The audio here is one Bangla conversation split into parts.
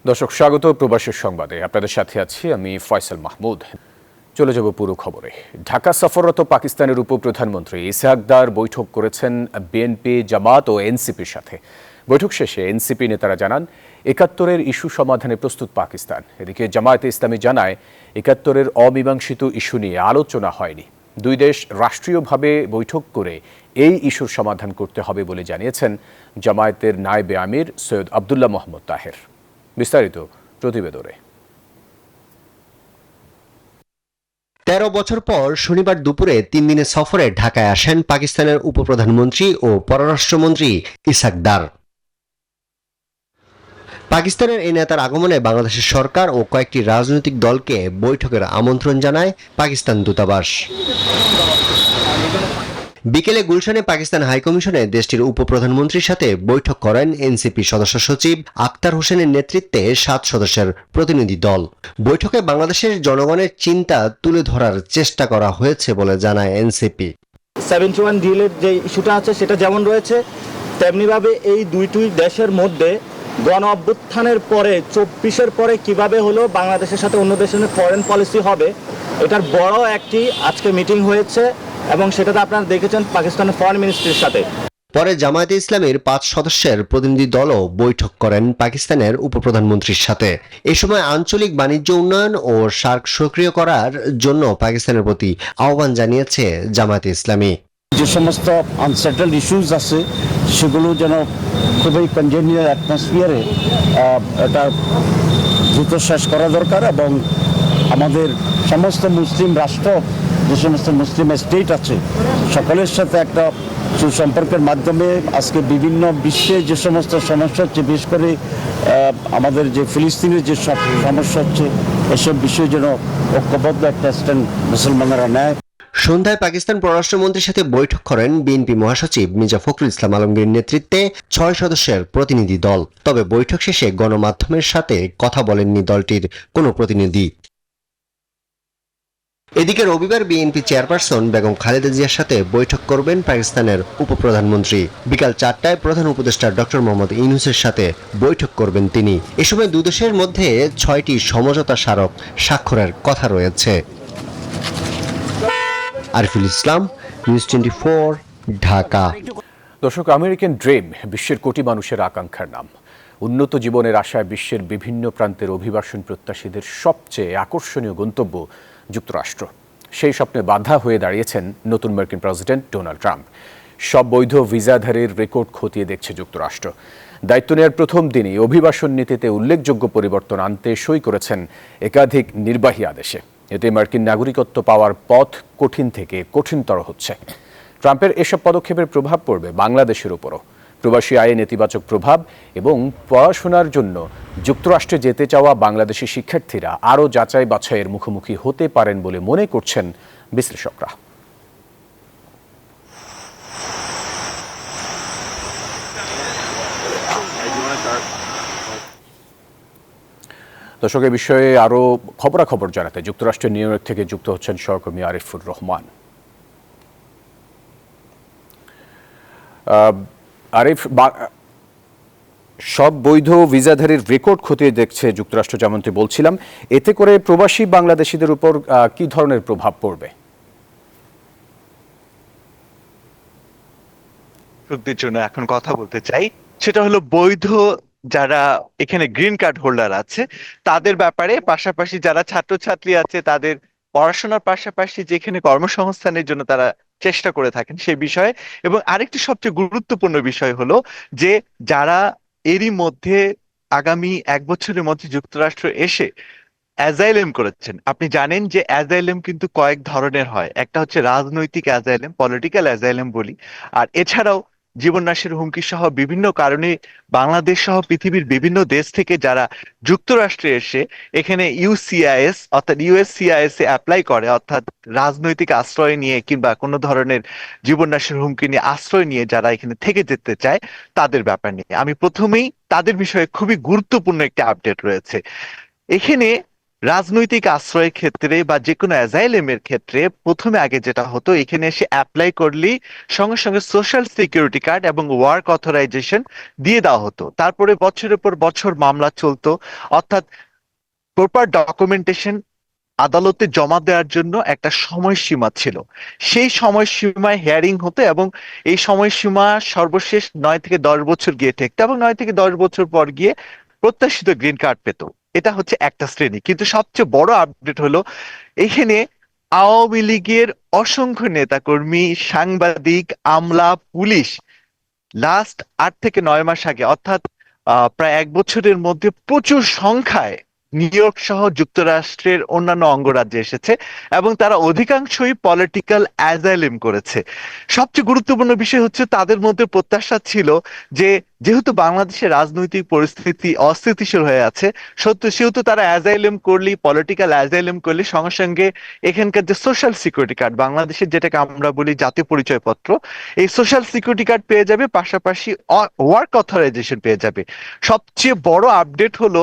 দর্শক স্বাগত প্রবাসের সংবাদে আপনাদের সাথে আছি আমি ফয়সাল মাহমুদ। চলে যাব পুরো খবরে। ঢাকা সফররত পাকিস্তানের উপপ্রধানমন্ত্রী ইসহাক দার বৈঠক করেছেন বিএনপি, জামাত ও এনসিপির সাথে। বৈঠক শেষে এনসিপি নেতারা জানান ৭১-এর ইস্যু সমাধানে প্রস্তুত পাকিস্তান। এদিকে জামায়াতে ইসলামী জানায় ৭১-এর অমীমাংসিত ইস্যু নিয়ে আলোচনা হয়নি। দুই দেশ রাষ্ট্রীয়ভাবে বৈঠক করে এই ইস্যুর সমাধান করতে হবে বলে জানিয়েছেন জামায়াতের নায়েবে আমির সৈয়দ আব্দুল্লাহ মোহাম্মদ তাহের। বিস্তারিত প্রতিবেদনে। ১৩ বছর পর শনিবার দুপুরে ৩ দিনের সফরে ঢাকায় আসেন পাকিস্তানের উপপ্রধানমন্ত্রী ও পররাষ্ট্রমন্ত্রী ইসহাক দার। পাকিস্তানের এই নেতার আগমনে বাংলাদেশের সরকার ও কয়েকটি রাজনৈতিক দলকে বৈঠকের আমন্ত্রণ জানায় পাকিস্তান দূতাবাস। বিকেলে গুলশানে পাকিস্তান হাইকমিশনে দেশটির উপপ্রধানমন্ত্রীর সাথে বৈঠক করেন এনসিপি সদস্য সচিব আক্তার হোসেনের নেতৃত্বে ৭ সদস্যের প্রতিনিধি দল। বৈঠকে বাংলাদেশের জনগণের চিন্তা তুলে ধরার চেষ্টা করা হয়েছে বলে জানায় এনসিপি। 71 ডিলের যে ইস্যুটা আছে সেটা যেমন রয়েছে, তেমনিভাবে এই দুইটি দেশের মধ্যে গণ অভ্যুত্থানের পরে ২৪-এর পরে কিভাবে হলো বাংলাদেশের সাথে অন্য দেশের ফরেন পলিসি হবে, এটার বড় একটি আজকে মিটিং হয়েছে এবং সেটাতে আপনারা দেখেছেন পাকিস্তানের ফরেন মিনিস্ট্রির সাথে। পরে জামায়াতে ইসলামীর ৫ সদস্যের প্রতিনিধি দলও বৈঠক করেন পাকিস্তানের উপপ্রধানমন্ত্রীর সাথে। এ সময় আঞ্চলিক বাণিজ্য উন্নয়ন ও সার্ক সক্রিয় করার জন্য পাকিস্তানের প্রতি আহ্বান জানিয়েছে জামায়াতে ইসলামী। যে সমস্ত আনসেটেলড ইস্যুস আছে সেগুলো যেন খুবই কনজেনিয়াল অ্যাটমসফিয়ারে এটা দ্রুত শেষ করা দরকার এবং আমাদের সমস্ত মুসলিম রাষ্ট্র, যে সমস্ত মুসলিম স্টেট আছে, সকলের সাথে একটা সুসম্পর্কের মাধ্যমে আজকে বিভিন্ন বিশ্বে যে সমস্ত সমস্যা হচ্ছে, বিশেষ করে আমাদের যে ফিলিস্তিনের যে সব সমস্যা হচ্ছে, এসব বিষয়ে যেন ঐক্যবদ্ধ একটা স্ট্যান্ড মুসলমানেরা নেয়। সন্ধ্যায় পাকিস্তান পররাষ্ট্রমন্ত্রীর সাথে বৈঠক করেন বিএনপি মহাসচিব মির্জা ফখরুল ইসলাম আলমগীর নেতৃত্বে ৬ সদস্যের প্রতিনিধি দল। তবে বৈঠক শেষে গণমাধ্যমের সাথে কথা বলেননি দলটির কোনো প্রতিনিধি। এদিকে রবিবার বিএনপি চেয়ারপারসন বেগম খালেদা জিয়ার সাথে বৈঠক করবেন পাকিস্তানের উপপ্রধানমন্ত্রী। বিকাল ৪টায় প্রধান উপদেষ্টা ডক্টর মোহাম্মদ ইউনূসের সাথে বৈঠক করবেন তিনি। এ সময় দুই দেশের মধ্যে ৬টি সমঝোতা স্মারক স্বাক্ষরের কথা রয়েছে। আরিফুল ইসলাম, নিউজ 24, ঢাকা। দর্শক, আমেরিকান ড্রিম বিশ্বের কোটি মানুষের আকাঙ্ক্ষার নাম। উন্নত জীবনের আশায় বিশ্বের বিভিন্ন প্রান্তের অভিবাসন প্রত্যাশীদের সবচেয়ে আকর্ষণীয় গন্তব্য যুক্তরাষ্ট্র। সেই স্বপ্নে বাধা হয়ে দাঁড়িয়েছেন নতুন মার্কিন প্রেসিডেন্ট ডোনাল্ড ট্রাম্প। সব বৈধ ভিসাধারীর রেকর্ড খতিয়ে দেখছে যুক্তরাষ্ট্র। দায়িত্ব নেওয়ার প্রথম দিনই অভিবাসন নীতিতে উল্লেখযোগ্য পরিবর্তন আনতে সই করেছেন একাধিক নির্বাহী আদেশে। এতে মার্কিন নাগরিকত্ব পাওয়ার পথ কঠিন থেকে কঠিনতর হচ্ছে। ট্রাম্পের এসব পদক্ষেপের প্রভাব পড়বে বাংলাদেশের উপরও। প্রবাসী আয়ে নেতিবাচক প্রভাব এবং পড়াশোনার জন্য যুক্তরাষ্ট্রে যেতে চাওয়া বাংলাদেশি শিক্ষার্থীরা আরও যাচাই বাছাইয়ের মুখোমুখি হতে পারেন বলে মনে করছেন বিশ্লেষকরা। দর্শক, এ বিষয়ে আরও খবরাখবর জানাতে যুক্তরাষ্ট্রের নিউ ইয়র্ক থেকে যুক্ত হচ্ছেন সহকর্মী আরিফুর রহমান। আরিফ, সব বৈধ ভিসাধারীর রেকর্ড খতিয়ে দেখছে যুক্তরাষ্ট্র, যেমনটি বলছিলাম। এতে করে প্রবাসী বাংলাদেশিদের উপর কি ধরনের প্রভাব পড়বে? সত্যির জন্য এখন কথা বলতে চাই, সেটা হলো বৈধ যারা এখানে গ্রিন কার্ড হোল্ডার আছে তাদের ব্যাপারে, পাশাপাশি যারা ছাত্রছাত্রী আছে তাদের পড়াশোনার পাশাপাশি যেখানে কর্মসংস্থানের জন্য তারা চেষ্টা করে থাকেন সেই বিষয়ে। এবং আরেকটি সবচেয়ে গুরুত্বপূর্ণ বিষয় হলো যে যারা এরই মধ্যে আগামী ১ বছরের মধ্যে যুক্তরাষ্ট্র এসে অ্যাজাইলেম করেছেন। আপনি জানেন যে অ্যাজাইলেম কিন্তু কয়েক ধরনের হয়। একটা হচ্ছে রাজনৈতিক অ্যাজাইলেম, পলিটিক্যাল অ্যাজাইলেম বলি, আর এছাড়াও জীবননাশের হুমকি সহ বিভিন্ন কারণে বাংলাদেশ সহ পৃথিবীর বিভিন্ন দেশ থেকে যারা যুক্তরাষ্ট্রে এসে এখানে ইউসিআইএস অর্থাৎ ইউএসসিআইএস এ অ্যাপ্লাই করে, অর্থাৎ রাজনৈতিক আশ্রয় নিয়ে কিংবা কোনো ধরনের জীবননাশের হুমকি নিয়ে আশ্রয় নিয়ে যারা এখানে থেকে যেতে চায় তাদের ব্যাপার নিয়ে আমি প্রথমেই তাদের বিষয়ে খুবই গুরুত্বপূর্ণ একটি আপডেট রয়েছে। এখানে রাজনৈতিক আশ্রয়ের ক্ষেত্রে বা যে কোনো অ্যাজাইলেমের ক্ষেত্রে প্রথমে আগে যেটা হতো, এখানে এসে অ্যাপ্লাই করলেই সঙ্গে সঙ্গে সোশ্যাল সিকিউরিটি কার্ড এবং ওয়ার্ক অথরাইজেশন দিয়ে দেওয়া হতো। তারপরে বছরের পর বছর মামলা চলতো, অর্থাৎ প্রপার ডকুমেন্টেশন আদালতে জমা দেওয়ার জন্য একটা সময়সীমা ছিল। সেই সময়সীমায় হিয়ারিং হতো এবং এই সময়সীমা সর্বশেষ 9 থেকে 10 বছর গিয়ে ঠেকতো এবং 9 থেকে 10 বছর পর গিয়ে প্রত্যাশিত গ্রিন কার্ড পেত। এটা হচ্ছে একটা শ্রেণী, কিন্তু সবচেয়ে বড় আপডেট হলো এখানে আওয়ামী লীগের অসংখ্য নেতাকর্মী, সাংবাদিক, আমলা, পুলিশ লাস্ট 8 থেকে 9 মাস আগে, অর্থাৎ প্রায় 1 বছরের মধ্যে প্রচুর সংখ্যায় নিউ ইয়র্ক সহ যুক্তরাষ্ট্রের অন্যান্য অঙ্গরাজ্যে এসেছে এবং তারা অধিকাংশই পলিটিক্যাল অ্যাজাইলেম করেছে। সবচেয়ে গুরুত্বপূর্ণ বিষয় হচ্ছে তাদের মধ্যে প্রত্যাশা ছিল যে যেহেতু বাংলাদেশের রাজনৈতিক পরিস্থিতি অস্থিতিশীল হয়ে আছে, সেহেতু তারা অ্যাজাইলেম করলে, পলিটিক্যাল অ্যাজাইলেম করলে সঙ্গে সঙ্গে এখানকার যে সোশ্যাল সিকিউরিটি কার্ড, বাংলাদেশের যেটাকে আমরা বলি জাতীয় পরিচয়পত্র, এই সোশ্যাল সিকিউরিটি কার্ড পেয়ে যাবে, পাশাপাশি ওয়ার্ক অথরাইজেশন পেয়ে যাবে। সবচেয়ে বড় আপডেট হলো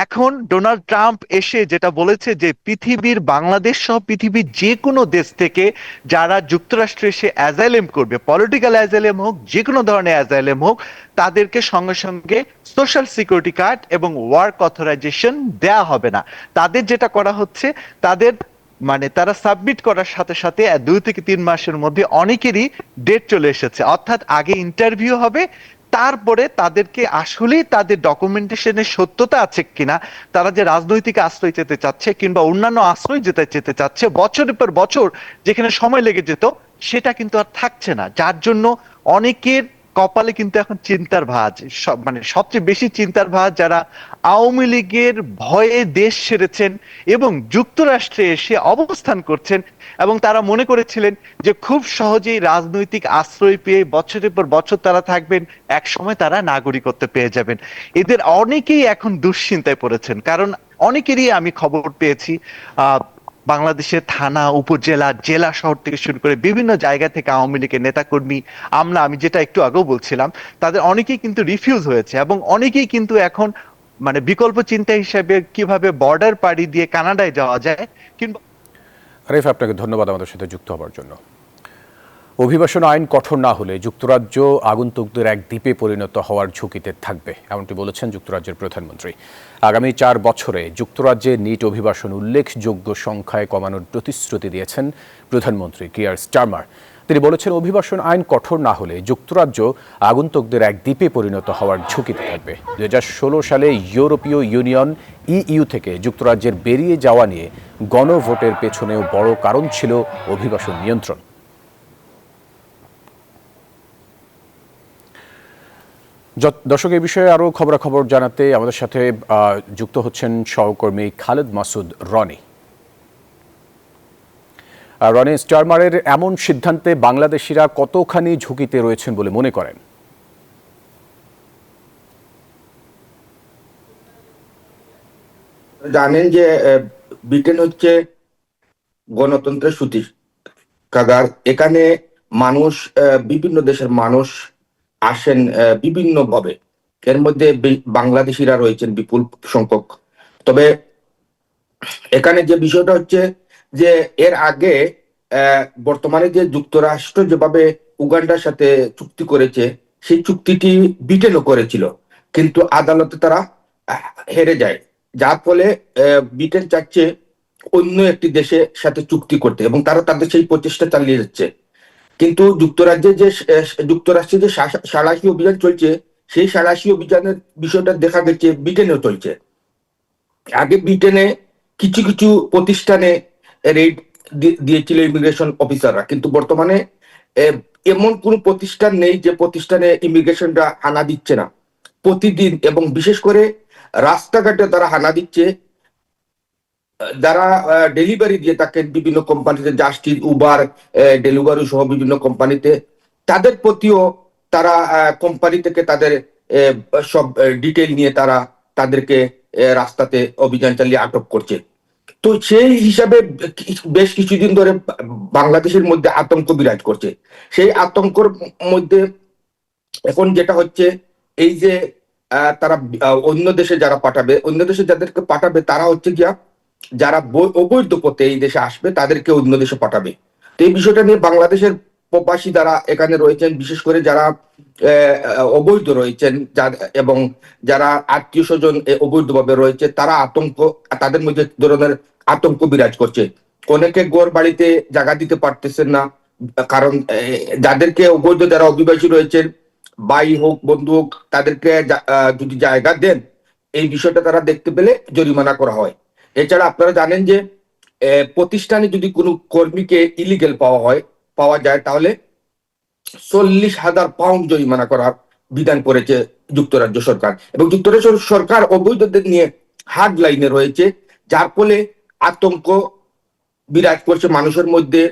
এখন ডোনাল্ড ট্রাম্প এসে যেটা বলেছে যে পৃথিবীর, বাংলাদেশ সহ পৃথিবীর যে কোনো দেশ থেকে যারা যুক্তরাষ্ট্রে এসে অ্যাজাইলেম করবে, পলিটিক্যাল অ্যাজাইলেম হোক, যে কোনো ধরনের অ্যাজাইলেম হোক, তাদেরকে সঙ্গে সঙ্গে সোশ্যাল সিকিউরিটি কার্ড এবং ওয়ার্ক অথরাইজেশন দেয়া হবে না। তাদের যেটা করা হচ্ছে, তাদের তারা সাবমিট করার সাথে সাথে 2 থেকে 3 মাসের মধ্যে অনেকেরই ডেট চলে এসেছে, অর্থাৎ আগে ইন্টারভিউ হবে, তারপরে তাদেরকে আসলেই তাদের ডকুমেন্টেশনের সত্যতা আছে কিনা, তারা যে রাজনৈতিক আশ্রয় যেতে চাচ্ছে কিংবা অন্যান্য আশ্রয় যেতে চাচ্ছে বছরের পর বছর যেখানে সময় লেগে যেত, সেটা কিন্তু আর থাকছে না। যার জন্য অনেকের কপালে কিন্তু এখন চিন্তার ভাঁজ, সবচেয়ে বেশি চিন্তার ভাঁজ যারা আওয়ামী লীগের ভয়ে দেশ ছেড়েছেন এবং যুক্তরাষ্ট্রে এসে অবস্থান করছেন এবং তারা মনে করেছিলেন যে খুব সহজেই রাজনৈতিক আশ্রয় পেয়ে বছরের পর বছর তারা থাকবেন, এক সময় তারা নাগরিকত্ব পেয়ে যাবেন। এদের অনেকেই এখন দুশ্চিন্তায় পড়েছেন, কারণ অনেকেরই আমি খবর পেয়েছি বাংলাদেশের থানা, উপজেলা, জেলা শহর থেকে শুরু করে বিভিন্ন জায়গা থেকে আওয়ামী লীগের নেতাকর্মী, আমলা, আমি যেটা একটু আগেও বলছিলাম, তাদের অনেকেই কিন্তু রিফিউজ হয়েছে এবং অনেকেই কিন্তু এখন বিকল্প চিন্তা হিসেবে কিভাবে বর্ডার পাড়ি দিয়ে কানাডায় যাওয়া যায় কিংবা। আরিফ, আপনাকে ধন্যবাদ আমাদের সাথে যুক্ত হবার জন্য। অভিবাসন আইন কঠোর না হলে যুক্তরাজ্য আগন্তুকদের এক দ্বীপে পরিণত হওয়ার ঝুঁকিতে থাকবে, এমনটি বলেছেন যুক্তরাজ্যের প্রধানমন্ত্রী। আগামী 4 বছরে যুক্তরাজ্যে নিট অভিবাসন উল্লেখযোগ্য সংখ্যায় কমানোর প্রতিশ্রুতি দিয়েছেন প্রধানমন্ত্রী কিয়ার স্টারমার। তিনি বলেছেন, অভিবাসন আইন কঠোর না হলে যুক্তরাজ্য আগন্তুকদের এক দ্বীপে পরিণত হওয়ার ঝুঁকিতে থাকবে। 2016 সালে ইউরোপীয় ইউনিয়ন ইইউ থেকে যুক্তরাজ্যের বেরিয়ে যাওয়া নিয়ে গণভোটের পেছনেও বড় কারণ ছিল অভিবাসন নিয়ন্ত্রণ। দর্শক, এই বিষয়ে আরও খবরাখবর জানাতে আমাদের সাথে যুক্ত হচ্ছেন সহকর্মী খালেদ মাসুদ রনি। রনি, স্টারমারের এমন সিদ্ধান্তে বাংলাদেশিরা কতখানি ঝুঁকিতে রয়েছেন বলে মনে করেন? জানেন যে ব্রিটেন হচ্ছে গণতন্ত্রের সূতিকাগার। এখানে মানুষ, বিভিন্ন দেশের মানুষ আসেন বিভিন্ন ভাবে, এর মধ্যে বাংলাদেশিরা রয়েছেন বিপুল সংখ্যক। তবে এখানে যে বিষয়টা হচ্ছে যে এর আগে বর্তমানে যে যুক্তরাষ্ট্র যেভাবে উগান্ডার সাথে চুক্তি করেছে, সেই চুক্তিটি ব্রিটেনও করেছিল, কিন্তু আদালতে তারা হেরে যায়, যার ফলে ব্রিটেন চাচ্ছে অন্য একটি দেশের সাথে চুক্তি করতে এবং তারা তাদের সেই প্রচেষ্টা চালিয়ে যাচ্ছে। কিন্তু যুক্তরাষ্ট্রে যে সাঁড়াশি অভিযান চলছে, সেই সাঁড়াশি অভিযানের বিষয়টা দেখা গেছে ব্রিটেনেও চলছে। আগে ব্রিটেনে কিছু কিছু প্রতিষ্ঠানে রেড দিয়েছিল ইমিগ্রেশন অফিসাররা, কিন্তু বর্তমানে এমন কোন প্রতিষ্ঠান নেই যে প্রতিষ্ঠানে ইমিগ্রেশনরা হানা দিচ্ছে না। প্রতিদিন এবং বিশেষ করে রাস্তাঘাটে তারা হানা দিচ্ছে, যারা ডেলিভারি দিয়ে থাকেন বিভিন্ন কোম্পানিতে, জাস্টিস, উবার, ডেলিভারি সহ বিভিন্ন কোম্পানিতে, তাদের প্রতিও তারা কোম্পানি থেকে তাদের সব ডিটেল নিয়ে তারা তাদেরকে রাস্তাতে অভিযান চালিয়ে আটক করছে। তো সেই হিসাবে বেশ কিছুদিন ধরে বাংলাদেশের মধ্যে আতঙ্ক বিরাজ করছে। সেই আতঙ্কর মধ্যে এখন যেটা হচ্ছে, এই যে তারা অন্য দেশে যারা পাঠাবে, অন্য দেশে যাদেরকে পাঠাবে, তারা হচ্ছে গিয়া যারা অবৈধ পথে এই দেশে আসবে তাদেরকে অন্য দেশে পাঠাবে। তো এই বিষয়টা নিয়ে বাংলাদেশের প্রবাসী যারা এখানে রয়েছেন, বিশেষ করে যারা অবৈধ রয়েছেন এবং যারা আত্মীয় স্বজন অবৈধভাবে রয়েছে, তারা তাদের মধ্যে ধরনের আতঙ্ক বিরাজ করছে। অনেকে ঘর বাড়িতে জায়গা দিতে পারতেছেন না, কারণ যাদেরকে অবৈধ যারা অভিবাসী রয়েছেন, ভাই হোক বন্ধু হোক, তাদেরকে যদি জায়গা দেন, এই বিষয়টা তারা দেখতে পেলে জরিমানা করা হয়। এছাড়া আপনারা জানেন যে প্রতিষ্ঠানে যদি কোনো কর্মীকে ইলিগেল পাওয়া যায় তাহলে 40,000 পাউন্ড জরিমানা করার বিধান করেছে যুক্তরাজ্য সরকার। এবং যুক্তরাজ্য সরকার অবৈধদের নিয়ে হার্ড লাইনে রয়েছে, যার ফলে আতঙ্ক বিরাজ করছে মানুষের মধ্যে।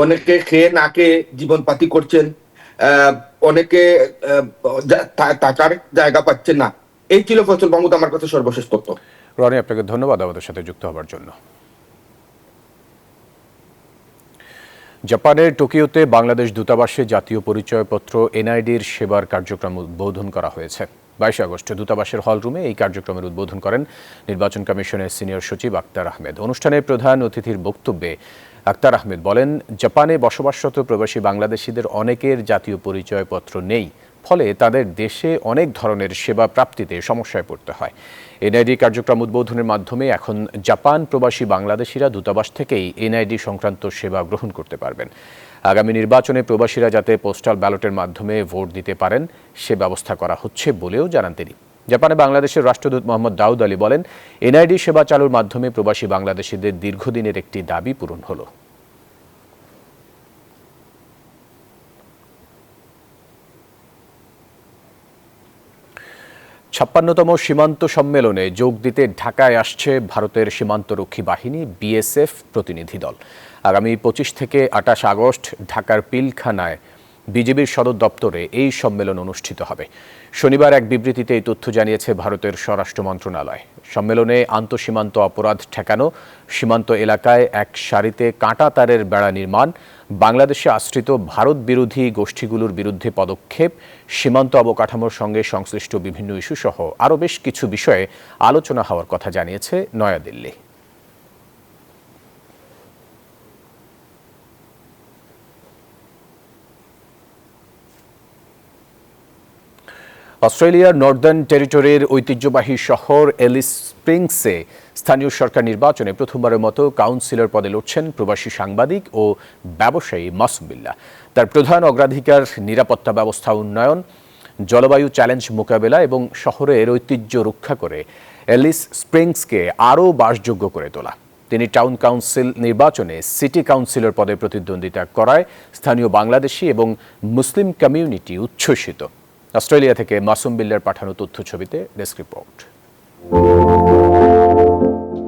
অনেকে খেয়ে না খেয়ে জীবনপাতি করছেন, অনেকে থাকার জায়গা পাচ্ছেন না। এই ছিল ফজল মাহমুদ আমার কাছে সর্বশেষ তথ্য। রনি, আপনাকে ধন্যবাদ আমাদের সাথে যুক্ত হবার জন্য। জাপানের টোকিওতে বাংলাদেশ দূতাবাসে জাতীয় পরিচয়পত্র এনআইডির সেবার কার্যক্রম উদ্বোধন করা হয়েছে। 22 আগস্ট দূতাবাসের হলরুমে এই কার্যক্রমের উদ্বোধন করেন নির্বাচন কমিশনের সিনিয়র সচিব আক্তার আহমেদ। অনুষ্ঠানে প্রধান অতিথির বক্তব্যে আক্তার আহমেদ বলেন, জাপানে বসবাসরত প্রবাসী বাংলাদেশিদের অনেকের জাতীয় পরিচয়পত্র নেই, ফলে তাদের দেশে অনেক ধরনের সেবা প্রাপ্তিতে সমস্যায় পড়তে হয়। এনআইডি কার্যক্রম উদ্বোধনের মাধ্যমে এখন জাপান প্রবাসী বাংলাদেশিরা দূতাবাস থেকেই এনআইডি সংক্রান্ত সেবা গ্রহণ করতে পারবেন। আগামী নির্বাচনে প্রবাসীরা যাতে পোস্টাল ব্যালটের মাধ্যমে ভোট দিতে পারেন সে ব্যবস্থা করা হচ্ছে বলেও জানান তিনি। জাপানে বাংলাদেশের রাষ্ট্রদূত মোহাম্মদ দাউদ আলী বলেন, এনআইডি সেবা চালুর মাধ্যমে প্রবাসী বাংলাদেশিদের দীর্ঘদিনের একটি দাবি পূরণ হলো। 56তম সীমান্ত সম্মেলনে যোগ দিতে ঢাকায় আসছে ভারতের সীমান্তরক্ষী বাহিনী বিএসএফ প্রতিনিধি দল। আগামী 25 থেকে 28 আগস্ট ঢাকার পিলখানায় বিজিবির সদর দপ্তরে এই সম্মেলন অনুষ্ঠিত হবে। শনিবার এক বিবৃতিতে এই তথ্য জানিয়েছে ভারতের স্বরাষ্ট্র মন্ত্রণালয়। সম্মেলনে আন্তঃসীমান্ত অপরাধ ঠেকানো, সীমান্ত এলাকায় এক সারিতে কাঁটা তারের বেড়া নির্মাণ, বাংলাদেশে আশ্রিত ভারত বিরোধী গোষ্ঠীগুলোর বিরুদ্ধে পদক্ষেপ, সীমান্ত অবকাঠামোর সঙ্গে সংশ্লিষ্ট বিভিন্ন ইস্যু সহ আরও বেশ কিছু বিষয়ে আলোচনা হওয়ার কথা জানিয়েছে নয়াদিল্লি। অস্ট্রেলিয়ার নর্দার্ন টেরিটরির ঐতিহ্যবাহী শহর এলিস স্প্রিংসে স্থানীয় সরকার নির্বাচনে প্রথমবারের মতো কাউন্সিলর পদে লড়ছেন প্রবাসী সাংবাদিক ও ব্যবসায়ী মাসুম বিল্লাহ। তার প্রধান অগ্রাধিকার নিরাপত্তা ব্যবস্থা উন্নয়ন, জলবায়ু চ্যালেঞ্জ মোকাবেলা এবং শহরের ঐতিহ্য রক্ষা করে এলিস স্প্রিংসকে আরও বাসযোগ্য করে তোলা। তিনি টাউন কাউন্সিল নির্বাচনে সিটি কাউন্সিলর পদে প্রতিদ্বন্দ্বিতা করায় স্থানীয় বাংলাদেশি এবং মুসলিম কমিউনিটি উচ্ছ্বসিত। অস্ট্রেলিয়া থেকে মাসুম বিল্লার পাঠানো তথ্য ছবিতে ডেস্ক রিপোর্ট।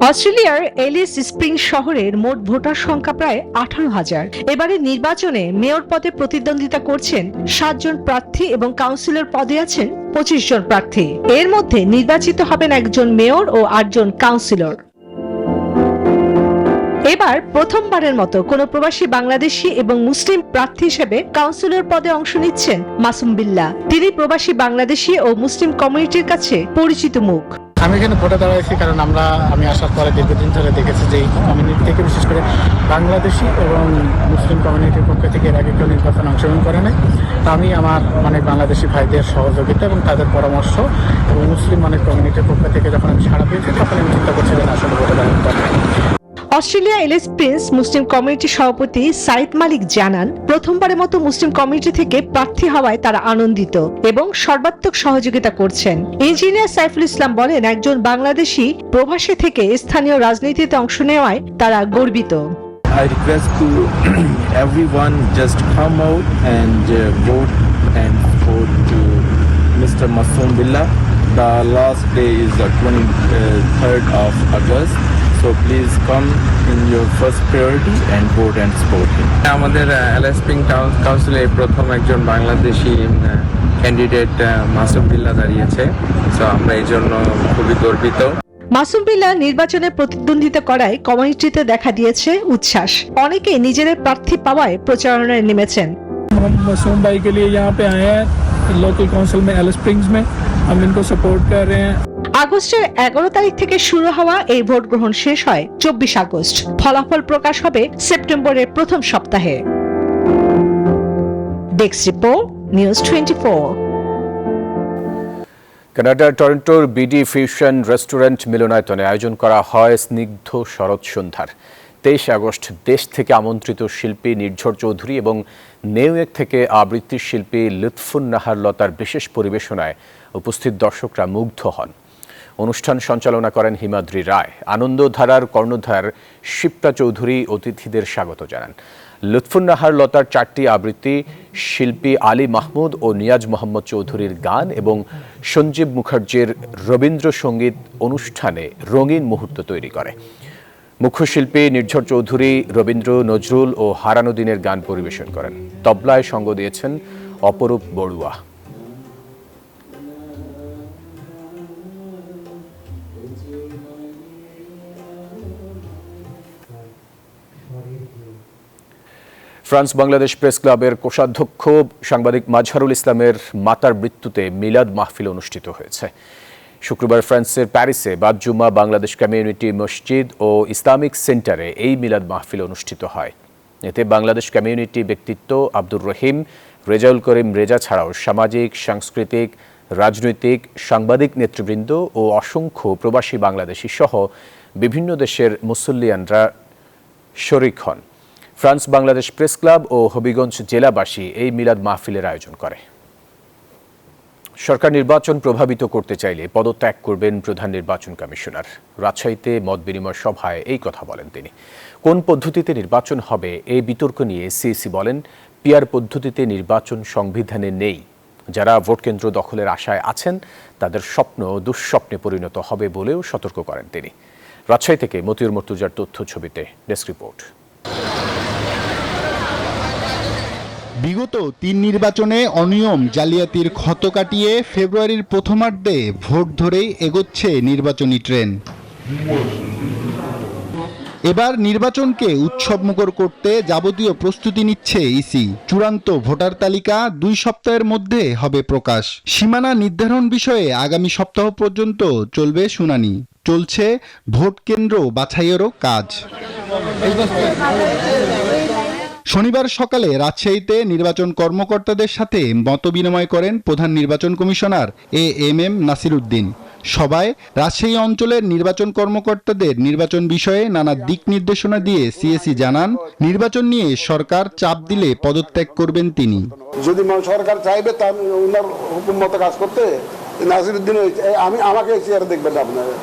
অস্ট্রেলিয়ার এলিস স্প্রিং শহরের মোট ভোটার সংখ্যা প্রায় 18,000। এবারে নির্বাচনে মেয়র পদে প্রতিদ্বন্দ্বিতা করছেন 7 জন প্রার্থী এবং কাউন্সিলর পদে আছেন 25 জন প্রার্থী। এর মধ্যে নির্বাচিত হবেন একজন মেয়র ও 8 জন কাউন্সিলর। এবার প্রথমবারের মতো কোনো প্রবাসী বাংলাদেশি এবং মুসলিম প্রার্থী হিসেবে কাউন্সিলর পদে অংশ নিচ্ছেন মাসুম বিল্লাহ। তিনি প্রবাসী বাংলাদেশি ও মুসলিম কমিউনিটির কাছে পরিচিত মুখ। আমি এখানে ভোটে দাঁড়াইছি কারণ আমি আসার পরে দীর্ঘদিন ধরে দেখেছি যে এই কমিউনিটি থেকে, বিশেষ করে বাংলাদেশি এবং মুসলিম কমিউনিটির পক্ষ থেকে এর আগে কেউ নির্বাচনে অংশগ্রহণ করে নাই। তা আমি আমার বাংলাদেশি ভাইদের সহযোগিতা এবং তাদের পরামর্শ এবং মুসলিম কমিউনিটির পক্ষ থেকে যখন আমি সাড়া পেয়েছি তখন আমি চিন্তা করছি যে আসলে ভোটে দাঁড়াতে। অস্ট্রেলিয়া এলিস প্রিন্স মুসলিম কমিউনিটির সভাপতি সাইদ মালিক জানান, প্রথমবারের মতো মুসলিম কমিউনিটি থেকে প্রার্থী হওয়ায় তারা আনন্দিত এবং সর্বাত্মক সহযোগিতা করছেন। ইঞ্জিনিয়ার সাইফুল ইসলাম বলেন, একজন বাংলাদেশি প্রবাসী থেকে স্থানীয় রাজনীতিতে অংশ নেওয়ায় তারা গর্বিত। I request to everyone just come out and vote and support to Mr. Masoom Billah. The last day is the 23rd of August. So please come in your first priority and vote and support him. আমাদের এলিস স্প্রিং টাউন কাউন্সিলে প্রথম একজন বাংলাদেশি ক্যান্ডিডেট মাসুম বিল্লাহ দাঁড়িয়েছে। সো আমরা এই জন্য খুবই গর্বিত। মাসুম বিল্লাহ নির্বাচনে প্রতিদ্বন্দ্বিতা করায় কমিউনিটিতে দেখা দিয়েছে উচ্ছ্বাস। অনেকেই নিজেদের প্রার্থী পাওয়ায় প্রচারণায় নেমেছেন। मासूम भाई के लिए यहाँ पे आए हैं लोकल काउंसिल में एलिस स्प्रिंग्स में, हम इनको सपोर्ट कर रहे हैं। আগস্টের 11 তারিখ থেকে শুরু হওয়া এই ভোট গ্রহণ শেষ হয় 24 আগস্ট। ফলাফল প্রকাশ হবে সেপ্টেম্বরের প্রথম সপ্তাহে। Desk report, news 24। কানাডার টরন্টোর বিডি ফিউশন রেস্টুরেন্ট মিলনায়তনে আয়োজন করা হয় স্নিগ্ধ শরৎ সন্ধ্যার। 23 আগস্ট দেশ থেকে আমন্ত্রিত শিল্পী নির্ঝর চৌধুরী এবং নিউইয়র্ক থেকে আবৃত্তি শিল্পী লুৎফুন নাহার লতার বিশেষ পরিবেশনায় উপস্থিত দর্শকরা মুগ্ধ হন। অনুষ্ঠান সঞ্চালনা করেন হিমাদ্রি রায়। আনন্দধারার কর্ণধার শিপ্রা চৌধুরী অতিথিদের স্বাগত জানান। লুৎফুন নাহার লতার 4টি আবৃত্তি, শিল্পী আলী মাহমুদ ও নিয়াজ মোহাম্মদ চৌধুরীর গান এবং সঞ্জীব মুখার্জির রবীন্দ্রসঙ্গীত অনুষ্ঠানে রঙিন মুহূর্ত তৈরি করে। মুখ্য শিল্পী নির্ঝর চৌধুরী রবীন্দ্র, নজরুল ও হারানুদ্দিনের গান পরিবেশন করেন। তবলায় সঙ্গ দিয়েছেন অপরূপ বড়ুয়া। ফ্রান্স বাংলাদেশ প্রেস ক্লাবের কোষাধ্যক্ষ সাংবাদিক মাজহারুল ইসলামের মাতার মৃত্যুতে মিলাদ মাহফিল অনুষ্ঠিত হয়েছে। শুক্রবার ফ্রান্সের প্যারিসে বাদ-জুমা বাংলাদেশ কমিউনিটি মসজিদ ও ইসলামিক সেন্টারে এই মিলাদ মাহফিল অনুষ্ঠিত হয়। এতে বাংলাদেশ কমিউনিটি ব্যক্তিত্ব আব্দুর রহিম, রেজাউল করিম রেজা ছাড়াও সামাজিক, সাংস্কৃতিক, রাজনৈতিক, সাংবাদিক নেতৃবৃন্দ ও অসংখ্য প্রবাসী বাংলাদেশি সহ বিভিন্ন দেশের মুসল্লিয়ানরা শরিক হন। ফ্রান্স বাংলাদেশ প্রেস ক্লাব ও হবিগঞ্জ জেলাবাসী এই মিলাদ মাহফিলের আয়োজন করে। সরকার নির্বাচন প্রভাবিত করতে চাইলে পদত্যাগ করবেন প্রধান নির্বাচন কমিশনার। রাজশাহীতে মত বিনিময় সভায় এই কথা বলেন তিনি। কোন পদ্ধতিতে নির্বাচন হবে এই বিতর্ক নিয়ে সিইসি বলেন, পিআর পদ্ধতিতে নির্বাচন সংবিধানে নেই। যারা ভোটকেন্দ্র দখলের আশায় আছেন তাদের স্বপ্ন দুঃস্বপ্নে পরিণত হবে বলেও সতর্ক করেন তিনি। রাজশাহী থেকে মতিউর মর্তুজার তথ্য ছবিতে ডেস্ক রিপোর্ট। বিগত 3 নির্বাচনে অনিয়ম, জালিয়াতির ক্ষত কাটিয়ে ফেব্রুয়ারির প্রথমার্ধে ভোট ধরেই এগোচ্ছে নির্বাচনী ট্রেন। এবার নির্বাচনকে উৎসবমুখর করতে যাবতীয় প্রস্তুতি নিচ্ছে ইসি। চূড়ান্ত ভোটার তালিকা 2 সপ্তাহের মধ্যে হবে প্রকাশ। সীমানা নির্ধারণ বিষয়ে আগামী সপ্তাহ পর্যন্ত চলবে শুনানি। চলছে ভোট কেন্দ্র বাছাইয়েরও কাজ। শনিবার সকালে রাজশাহীতে নির্বাচন কর্মকর্তাদের সাথে মতবিনিময় করেন প্রধান নির্বাচন কমিশনার এএমএম নাসির উদ্দিন। সভায় রাজশাহী অঞ্চলের নির্বাচন কর্মকর্তাদের নির্বাচন বিষয়ে নানা দিক নির্দেশনা দিয়ে সিএসি জানান, নির্বাচন নিয়ে সরকার চাপ দিলে পদত্যাগ করবেন তিনি। যদি সরকার চাইবে তার ওনার হুকুম মতো কাজ করতে, নাসিরউদ্দিন আমাকে চেয়ারে দেখবেন আপনারা।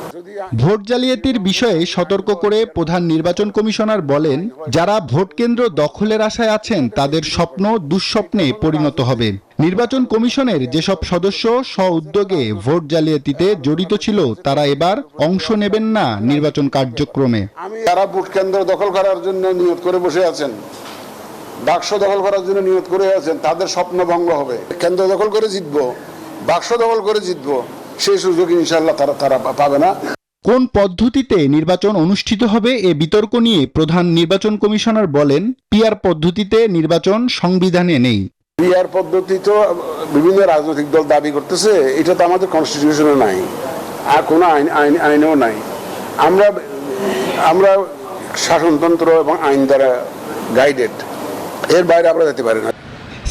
ভোট জালিয়াতির বিষয়ে সতর্ক করে প্রধান নির্বাচন কমিশনার বলেন, যারা ভোট কেন্দ্র দখলের আশায় আছেন তাদের স্বপ্ন দুঃস্বপ্নে পরিণত হবে। নির্বাচন কমিশনের যেসব সদস্য স্ব-উদ্যোগে ভোট জালিয়াতিতে জড়িত ছিল তারা এবার অংশ নেবেন না নির্বাচন কার্যক্রমে। যারা ভোট কেন্দ্র দখল করার জন্য নিয়ত করে বসে আছেন, বাক্স দখল করার জন্য নিয়ত করে আছেন, তাদের স্বপ্ন ভঙ্গ হবে। কেন্দ্র দখল করে জিতবো, বাক্স দখল করে জিতবো, সেই সুযোগ ইনশাআল্লাহ তারা পাবে না। কোন পদ্ধতিতে নির্বাচন অনুষ্ঠিত হবে এ বিতর্ক নিয়ে প্রধান নির্বাচন কমিশনার বলেন, পিআর পদ্ধতিতে নির্বাচন সংবিধানে নেই। পিআর পদ্ধতি তো বিভিন্ন রাজনৈতিক দল দাবি করতেছে, এটা তো আমাদের কনস্টিটিউশনে নাই, আর কোনো আইনেও নাই। আমরা শাসনতন্ত্র এবং আইন দ্বারা গাইডেড, এর বাইরে আমরা যেতে পারি না।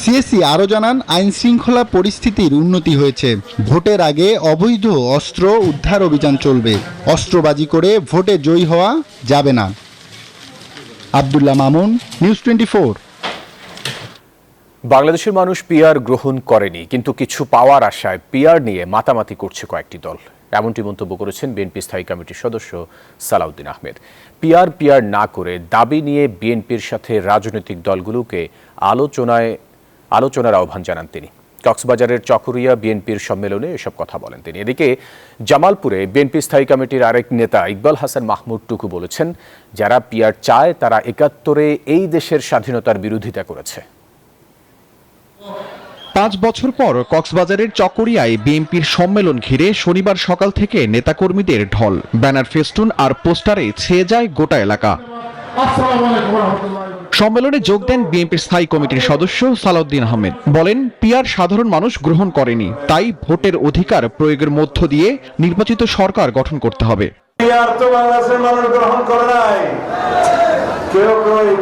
সিএসি আরও জানান, আইন শৃঙ্খলা পরিস্থিতির উন্নতি হয়েছে। ভোটের আগে অবৈধ অস্ত্র উদ্ধার অভিযান চলবে। অস্ত্রবাজি করে ভোটে জয়ী হওয়া যাবে না। আব্দুল্লাহ মামুন, নিউজ 24। বাংলাদেশের মানুষ পিআর গ্রহণ করেনি, কিন্তু কিছু পাওয়ার আশায় পিআর নিয়ে মাতামাতি করছে কয়েকটি দল। এমনটি মন্তব্য করেছেন বিএনপি স্থায়ী কমিটির সদস্য সালাউদ্দিন আহমেদ। পিআর না করে দাবি নিয়ে বিএনপির সাথে রাজনৈতিক দলগুলোকে আলোচনার আহ্বান জানান তিনি। কক্সবাজারের চকরিয়া বিএনপির সম্মেলনে এসব কথা বলেন তিনি। এদিকে জামালপুরে বিএনপি স্থায়ী কমিটির আরেক নেতা ইকবাল হাসান মাহমুদ টুকু বলেছেন, যারা পিআর চায় তারা ৭১-এ এই দেশের স্বাধীনতার বিরোধিতা করেছে। 5 বছর পর কক্সবাজারের চকরিয়ায় বিএনপির সম্মেলন ঘিরে শনিবার সকাল থেকে নেতাকর্মীদের ঢল। ব্যানার, ফেস্টুন আর পোস্টারে ছেয়ে যায় গোটা এলাকা। সম্মেলনে যোগ দেন বিএনপির স্থায়ী কমিটির সদস্য সালাউদ্দিন আহমেদ। বলেন, পিআর সাধারণ মানুষ গ্রহণ করেনি, তাই ভোটের অধিকার প্রয়োগের মধ্য দিয়ে নির্বাচিত সরকার গঠন করতে হবে। পিআর তো বাংলাদেশের মানুষ গ্রহণ করে নাই, কেউ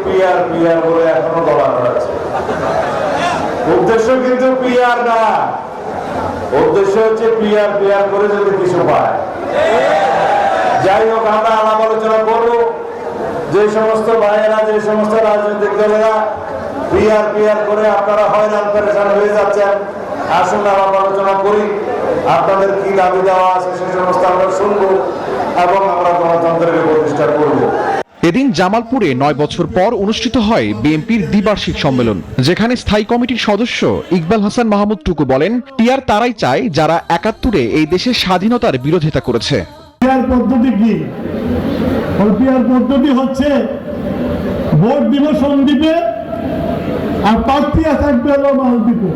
পিআর পিআর বলে এখনো বলা হচ্ছে। উদ্দেশ্য কিন্তু পিআর না, উদ্দেশ্য হচ্ছে পিআর পিআর করে যদি কিছু পায়। যাই হোক, আমরা আলাপ আলোচনা করবো। যে সমস্ত ভাইয়েরা, যে সমস্ত রাজনৈতিক দলেরা পিআর পিআর করে আপনারা হয়রান পেরেশান হয়ে যাচ্ছেন, আসুন আলাপ আলোচনা করি। আপনাদের কি দাবি দেওয়া আছে সে সমস্ত আমরা শুনবো এবং আমরা গণতন্ত্রের প্রতিষ্ঠা করবো। এদিন জামালপুরে 9 বছর পর অনুষ্ঠিত হয় বিএনপির দ্বিবার্ষিক সম্মেলন, যেখানে স্থায়ী কমিটির সদস্য ইকবাল হাসান মাহমুদ টুকু বলেন, পিআর তারাই চায় যারা 71-এ এই দেশের স্বাধীনতার বিরোধিতা করেছে। পিআর পদ্ধতি কি? পিআর পদ্ধতি হচ্ছে ভোট দিব সন্দ্বীপে আর প্রার্থী থাকবে হলো মালদ্বীপে।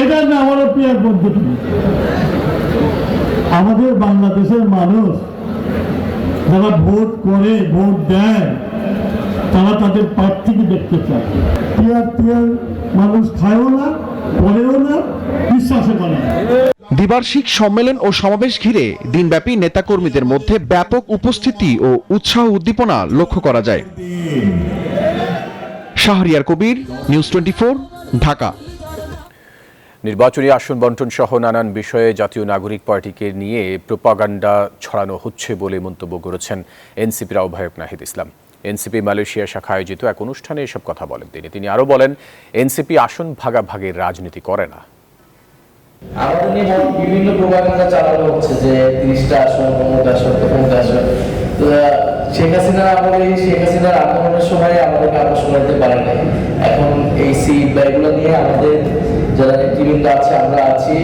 এটার নাম হলো পিআর পদ্ধতি। আমাদের বাংলাদেশের মানুষ যারা ভোট করে, ভোট দেয়, তারা তাদের প্রার্থীকে দেখতে চায়। পিআর পিআর মানুষ খায়ও না, পড়েও না, বিশ্বাসও করে না। দ্বিবার্ষিক সম্মেলন ও সমাবেশ ঘিরে দিনব্যাপী নেতাকর্মীদের মধ্যে ব্যাপক উপস্থিতি ও উৎসাহ উদ্দীপনা লক্ষ্য করা যায়। শাহরিয়ার কবির, নিউজ 24, ঢাকা। নির্বাচনী আসন বন্টন সহ নানান বিষয়ে জাতীয় নাগরিক পার্টিকে নিয়ে প্রোপাগান্ডা ছড়ানো হচ্ছে বলে মন্তব্য করেছেন এনসিপির আহ্বায়ক নাহিদ ইসলাম। এনসিপি মালয়েশিয়া শাখা আয়োজিত এক অনুষ্ঠানে এসব কথা বলেন তিনি আরও বলেন, এনসিপি আসন ভাগাভাগির রাজনীতি করে না। আমাদের নিয়ে বিভিন্ন প্রোপাগান্ডা চালানো হচ্ছে যে 30টা আসন, 15টা আসন, 15টা আসন। শেখ হাসিনার আমলে, শেখ হাসিনার আন্দোলনের সময় আমাদেরকে আমরা শোনাতে পারি নাই। এখন এই সিট বা এগুলো নিয়ে আমাদের যারা নেতৃবৃন্দ আছে, আমরা আছি,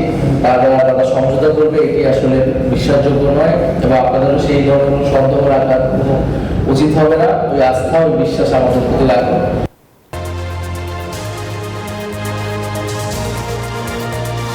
তারা সমঝোতা করবে। এটি আসলে বিশ্বাসযোগ্য নয় এবং আপনাদেরও সেই ধরনের সন্দেহ রাখার কোনো উচিত হবে না। ওই আস্থা, ওই বিশ্বাস আমাদের প্রতি লাগবে।